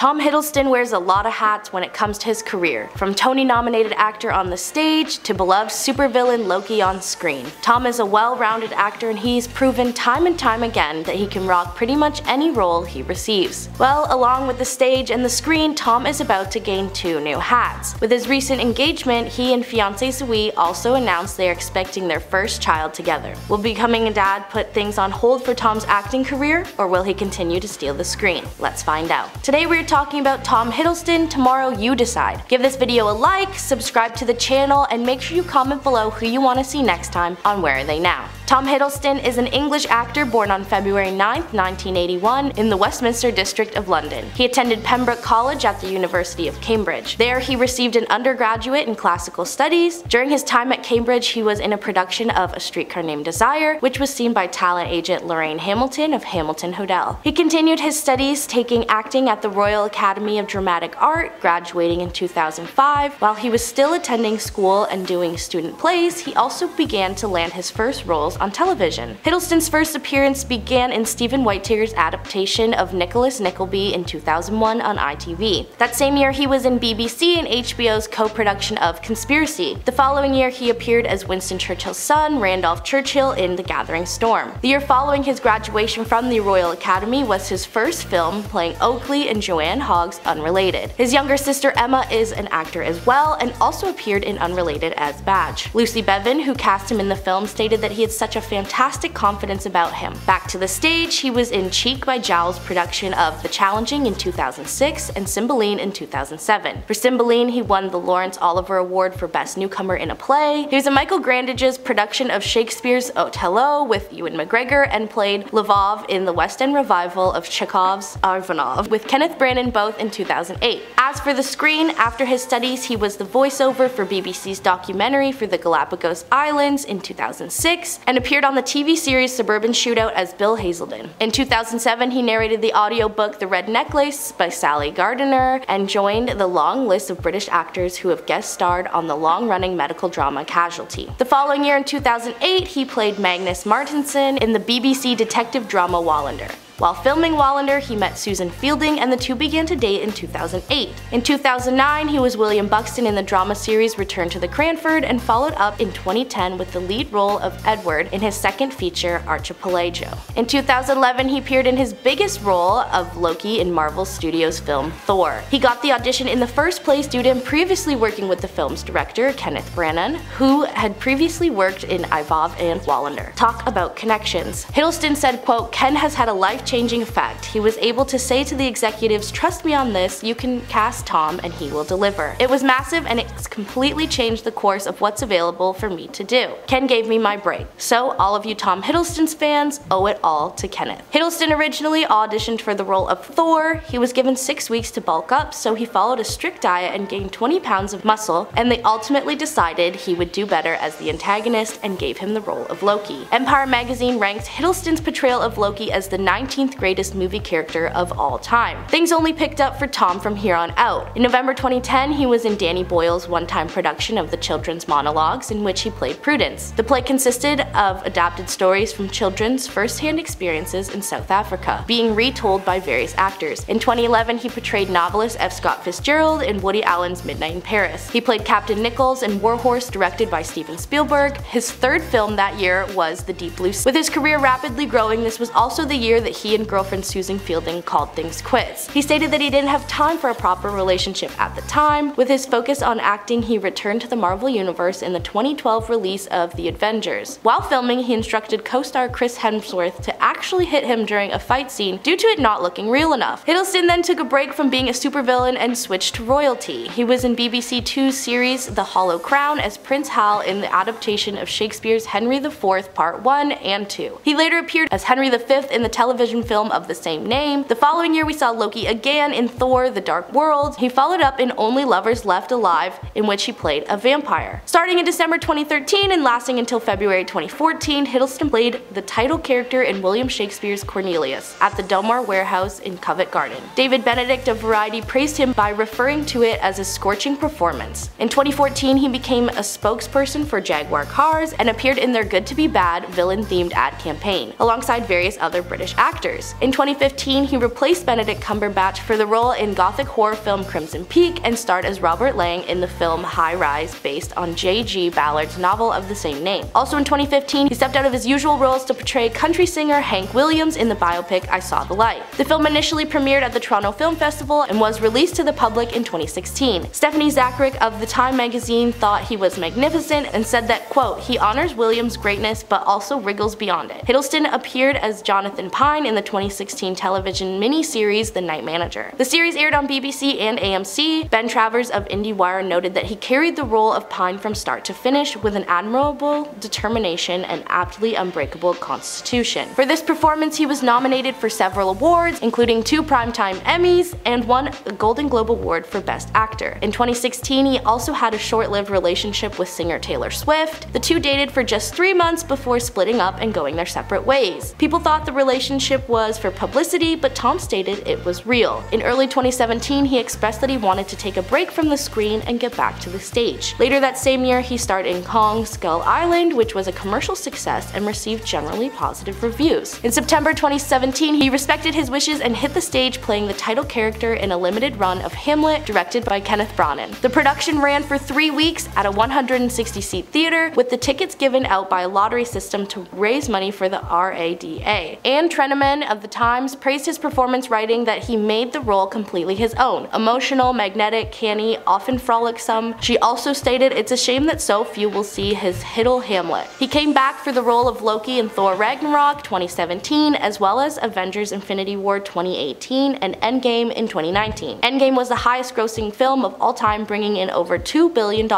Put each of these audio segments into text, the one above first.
Tom Hiddleston wears a lot of hats when it comes to his career, from Tony-nominated actor on the stage to beloved supervillain Loki on screen. Tom is a well-rounded actor and he's proven time and time again that he can rock pretty much any role he receives. Well, along with the stage and the screen, Tom is about to gain 2 new hats. With his recent engagement, he and Fiancé Zawe also announced they are expecting their first child together. Will becoming a dad put things on hold for Tom's acting career, or will he continue to steal the screen? Let's find out. Today we're talking about Tom Hiddleston, tomorrow you decide. Give this video a like, subscribe to the channel, and make sure you comment below who you want to see next time on Where Are They Now? Tom Hiddleston is an English actor born on February 9, 1981 in the Westminster district of London. He attended Pembroke College at the University of Cambridge. There he received an undergraduate in classical studies. During his time at Cambridge he was in a production of A Streetcar Named Desire, which was seen by talent agent Lorraine Hamilton of Hamilton Hodel. He continued his studies, taking acting at the Royal Academy of Dramatic Art, graduating in 2005. While he was still attending school and doing student plays, he also began to land his first roles on television. Hiddleston's first appearance began in Stephen Whittaker's adaptation of Nicholas Nickleby in 2001 on ITV. That same year he was in BBC and HBO's co-production of Conspiracy. The following year he appeared as Winston Churchill's son, Randolph Churchill, in The Gathering Storm. The year following his graduation from the Royal Academy was his first film, playing Oakley in Joanne Hogg's Unrelated. His younger sister Emma is an actor as well and also appeared in Unrelated as Badge. Lucy Bevan, who cast him in the film, stated that he had such a fantastic confidence about him. Back to the stage, he was in Cheek by Jowl's production of The Challenging in 2006 and Cymbeline in 2007. For Cymbeline, he won the Laurence Olivier Award for Best Newcomer in a Play. He was in Michael Grandage's production of Shakespeare's Othello with Ewan McGregor and played Lvov in the West End revival of Chekhov's Ivanov with Kenneth Branagh both in 2008. As for the screen, after his studies he was the voiceover for BBC's documentary for the Galapagos Islands in 2006 and appeared on the TV series Suburban Shootout as Bill Hazelden. In 2007 he narrated the audiobook The Red Necklace by Sally Gardiner and joined the long list of British actors who have guest starred on the long-running medical drama Casualty. The following year in 2008 he played Magnus Martinson in the BBC detective drama Wallander. While filming Wallander, he met Susan Fielding and the two began to date in 2008. In 2009, he was William Buxton in the drama series Return to the Cranford and followed up in 2010 with the lead role of Edward in his second feature, Archipelago. In 2011, he appeared in his biggest role of Loki in Marvel Studios' film Thor. He got the audition in the first place due to him previously working with the film's director, Kenneth Branagh, who had previously worked in Ivov and Wallander. Talk about connections. Hiddleston said, quote, "Ken has had a life-changing effect. He was able to say to the executives, trust me on this, you can cast Tom and he will deliver. It was massive and it's completely changed the course of what's available for me to do. Ken gave me my break." So all of you Tom Hiddleston's fans owe it all to Kenneth. Hiddleston originally auditioned for the role of Thor. He was given 6 weeks to bulk up, so he followed a strict diet and gained 20 pounds of muscle, and they ultimately decided he would do better as the antagonist and gave him the role of Loki. Empire magazine ranked Hiddleston's portrayal of Loki as the 19th greatest movie character of all time. Things only picked up for Tom from here on out. In November 2010, he was in Danny Boyle's one-time production of the children's monologues in which he played Prudence. The play consisted of adapted stories from children's first-hand experiences in South Africa, being retold by various actors. In 2011, he portrayed novelist F. Scott Fitzgerald in Woody Allen's Midnight in Paris. He played Captain Nichols in Warhorse, directed by Steven Spielberg. His third film that year was The Deep Blue Sea. With his career rapidly growing, this was also the year that he and girlfriend Susan Fielding called things quits. He stated that he didn't have time for a proper relationship at the time. With his focus on acting, he returned to the Marvel Universe in the 2012 release of The Avengers. While filming, he instructed co-star Chris Hemsworth to actually hit him during a fight scene due to it not looking real enough. Hiddleston then took a break from being a supervillain and switched to royalty. He was in BBC Two's series The Hollow Crown as Prince Hal in the adaptation of Shakespeare's Henry IV Part 1 and 2. He later appeared as Henry V in the television film of the same name. The following year we saw Loki again in Thor: The Dark World. He followed up in Only Lovers Left Alive, in which he played a vampire. Starting in December 2013 and lasting until February 2014, Hiddleston played the title character in William William Shakespeare's Cornelius at the Delmar Warehouse in Covent Garden. David Benedict of Variety praised him by referring to it as a scorching performance. In 2014, he became a spokesperson for Jaguar cars and appeared in their Good to Be Bad villain-themed ad campaign, alongside various other British actors. In 2015, he replaced Benedict Cumberbatch for the role in gothic horror film Crimson Peak and starred as Robert Lang in the film High Rise, based on J.G. Ballard's novel of the same name. Also in 2015, he stepped out of his usual roles to portray country singer Hank Williams in the biopic I Saw the Light. The film initially premiered at the Toronto Film Festival and was released to the public in 2016. Stephanie Zacharek of the Time magazine thought he was magnificent and said that, quote, "He honors Williams' greatness but also wriggles beyond it." Hiddleston appeared as Jonathan Pine in the 2016 television miniseries The Night Manager. The series aired on BBC and AMC. Ben Travers of IndieWire noted that he carried the role of Pine from start to finish with an admirable determination and aptly unbreakable constitution. For this performance, he was nominated for several awards, including 2 Primetime Emmys and won a Golden Globe Award for Best Actor. In 2016, he also had a short-lived relationship with singer Taylor Swift. The two dated for just 3 months before splitting up and going their separate ways. People thought the relationship was for publicity, but Tom stated it was real. In early 2017, he expressed that he wanted to take a break from the screen and get back to the stage. Later that same year, he starred in Kong Skull Island, which was a commercial success and received generally positive reviews. In September 2017, he respected his wishes and hit the stage playing the title character in a limited run of Hamlet, directed by Kenneth Branagh. The production ran for 3 weeks at a 160-seat theater, with the tickets given out by a lottery system to raise money for the RADA. Anne Treneman of the Times praised his performance, writing that he made the role completely his own. Emotional, magnetic, canny, often frolicsome. She also stated, "It's a shame that so few will see his Hiddle Hamlet." He came back for the role of Loki in Thor Ragnarok 2017, as well as Avengers Infinity War 2018 and Endgame in 2019. Endgame was the highest grossing film of all time, bringing in over $2 billion.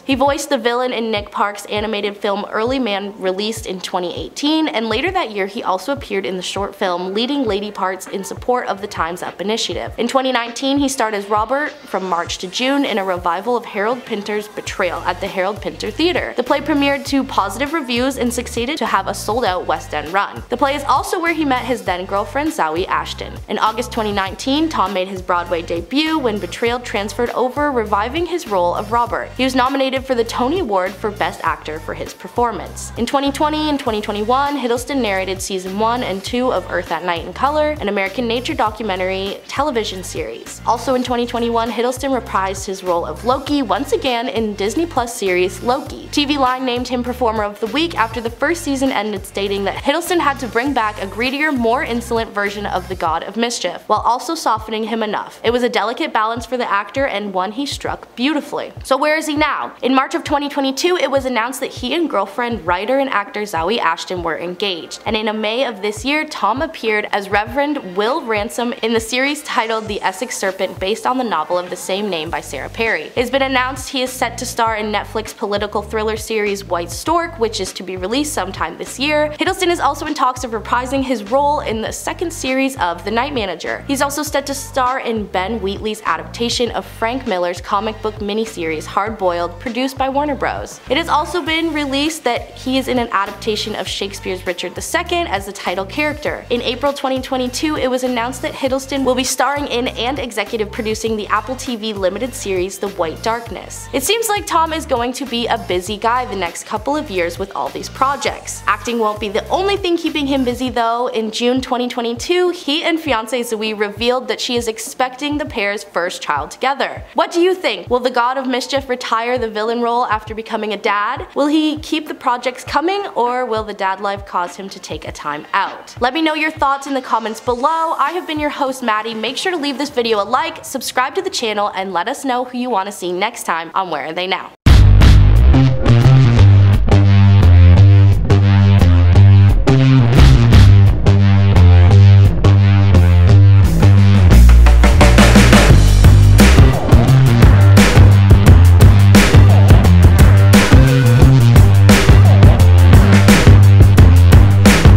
He voiced the villain in Nick Park's animated film Early Man, released in 2018, and later that year he also appeared in the short film leading lady parts in support of the Time's Up initiative. In 2019, he starred as Robert from March to June in a revival of Harold Pinter's Betrayal at the Harold Pinter Theatre. The play premiered to positive reviews and succeeded to have a sold-out West End run. The play is also where he met his then-girlfriend Zawe Ashton. In August 2019, Tom made his Broadway debut when Betrayal transferred over, reviving his role of Robert. He was nominated for the Tony Award for Best Actor for his performance. In 2020 and 2021, Hiddleston narrated Season 1 and 2 of Earth at Night in Color, an American nature documentary television series. Also in 2021, Hiddleston reprised his role of Loki once again in Disney Plus series Loki. TV Line named him Performer of the Week after the first season ended, stating that Hiddleston had to bring back a greedier, more insolent version of the God of Mischief, while also softening him enough. It was a delicate balance for the actor and one he struck beautifully. So where is he now? In March of 2022, it was announced that he and girlfriend, writer and actor Zawe Ashton were engaged, and in May of this year, Tom appeared as Reverend Will Ransom in the series titled The Essex Serpent, based on the novel of the same name by Sarah Perry. It has been announced he is set to star in Netflix political thriller series White Stork, which is to be released sometime this year. Hiddleston is also in talks of reprising his role in the second series of The Night Manager. He's also set to star in Ben Wheatley's adaptation of Frank Miller's comic book miniseries Hard Boiled, produced by Warner Bros. It has also been released that he is in an adaptation of Shakespeare's Richard II as the title character. In April 2022, it was announced that Hiddleston will be starring in and executive producing the Apple TV limited series The White Darkness. It seems like Tom is going to be a busy guy the next couple of years with all these projects. Acting won't be the only thing keeping him busy though. In June 2022, he and Fiancé Zawe revealed that she is expecting the pair's first child together. What do you think? Will the God of Mischief retire the villain role after becoming a dad? Will he keep the projects coming, or will the dad life cause him to take a time out? Let me know your thoughts in the comments below. I have been your host, Maddie. Make sure to leave this video a like, subscribe to the channel, and let us know who you want to see next time on Where Are They Now?